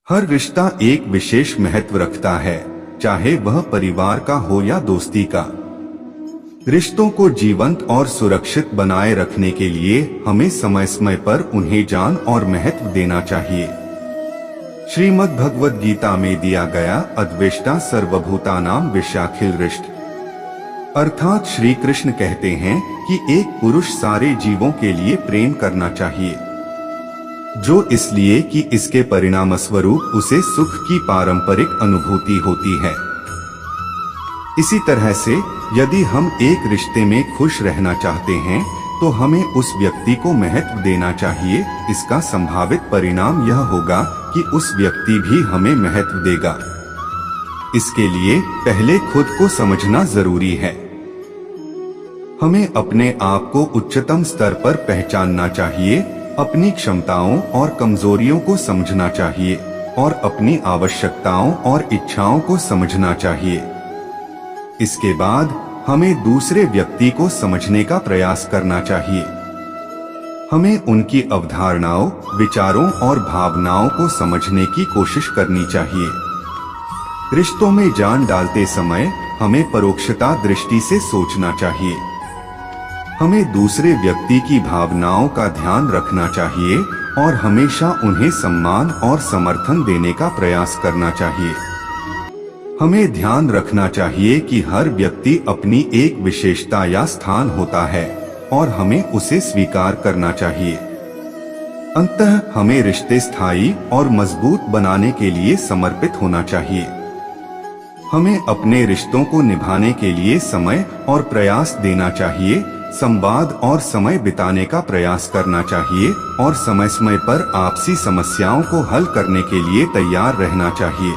हर रिश्ता एक विशेष महत्व रखता है, चाहे वह परिवार का हो या दोस्ती का। रिश्तों को जीवंत और सुरक्षित बनाए रखने के लिए हमें समय समय पर उन्हें जान और महत्व देना चाहिए। श्रीमद् भगवद गीता में दिया गया अद्वेष्टा सर्वभूतानां विश्याखिलरिष्ट, अर्थात श्री कृष्ण कहते हैं कि एक पुरुष सारे जीवों के लिए प्रेम करना चाहिए, जो इसलिए कि इसके परिणाम स्वरूप उसे सुख की पारंपरिक अनुभूति होती है। इसी तरह से यदि हम एक रिश्ते में खुश रहना चाहते हैं तो हमें उस व्यक्ति को महत्व देना चाहिए। इसका संभावित परिणाम यह होगा कि उस व्यक्ति भी हमें महत्व देगा। इसके लिए पहले खुद को समझना जरूरी है। हमें अपने आप को उच्चतम स्तर पर पहचानना चाहिए, अपनी क्षमताओं और कमजोरियों को समझना चाहिए और अपनी आवश्यकताओं और इच्छाओं को समझना चाहिए। इसके बाद हमें दूसरे व्यक्ति को समझने का प्रयास करना चाहिए। हमें उनकी अवधारणाओं, विचारों और भावनाओं को समझने की कोशिश करनी चाहिए। रिश्तों में जान डालते समय हमें परोक्षता दृष्टि से सोचना चाहिए। हमें दूसरे व्यक्ति की भावनाओं का ध्यान रखना चाहिए और हमेशा उन्हें सम्मान और समर्थन देने का प्रयास करना चाहिए। हमें ध्यान रखना चाहिए कि हर व्यक्ति अपनी एक विशेषता या स्थान होता है और हमें उसे स्वीकार करना चाहिए। अंततः हमें रिश्ते स्थायी और मजबूत बनाने के लिए समर्पित होना चाहिए। हमें अपने रिश्तों को निभाने के लिए समय और प्रयास देना चाहिए, संवाद और समय बिताने का प्रयास करना चाहिए और समय समय पर आपसी समस्याओं को हल करने के लिए तैयार रहना चाहिए।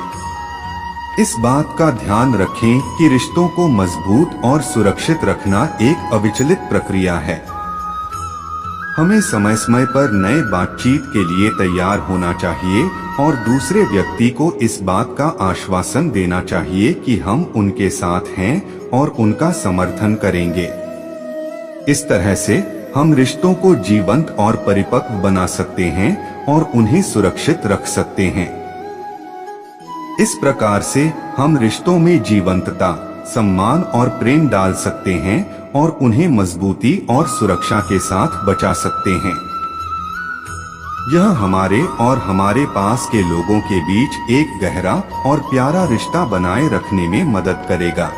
इस बात का ध्यान रखें कि रिश्तों को मजबूत और सुरक्षित रखना एक अविचलित प्रक्रिया है। हमें समय समय पर नए बातचीत के लिए तैयार होना चाहिए और दूसरे व्यक्ति को इस बात का आश्वासन देना चाहिए कि हम उनके साथ हैं और उनका समर्थन करेंगे। इस तरह से हम रिश्तों को जीवंत और परिपक्व बना सकते हैं और उन्हें सुरक्षित रख सकते हैं। इस प्रकार से हम रिश्तों में जीवंतता, सम्मान और प्रेम डाल सकते हैं और उन्हें मजबूती और सुरक्षा के साथ बचा सकते हैं। यह हमारे और हमारे पास के लोगों के बीच एक गहरा और प्यारा रिश्ता बनाए रखने में मदद करेगा।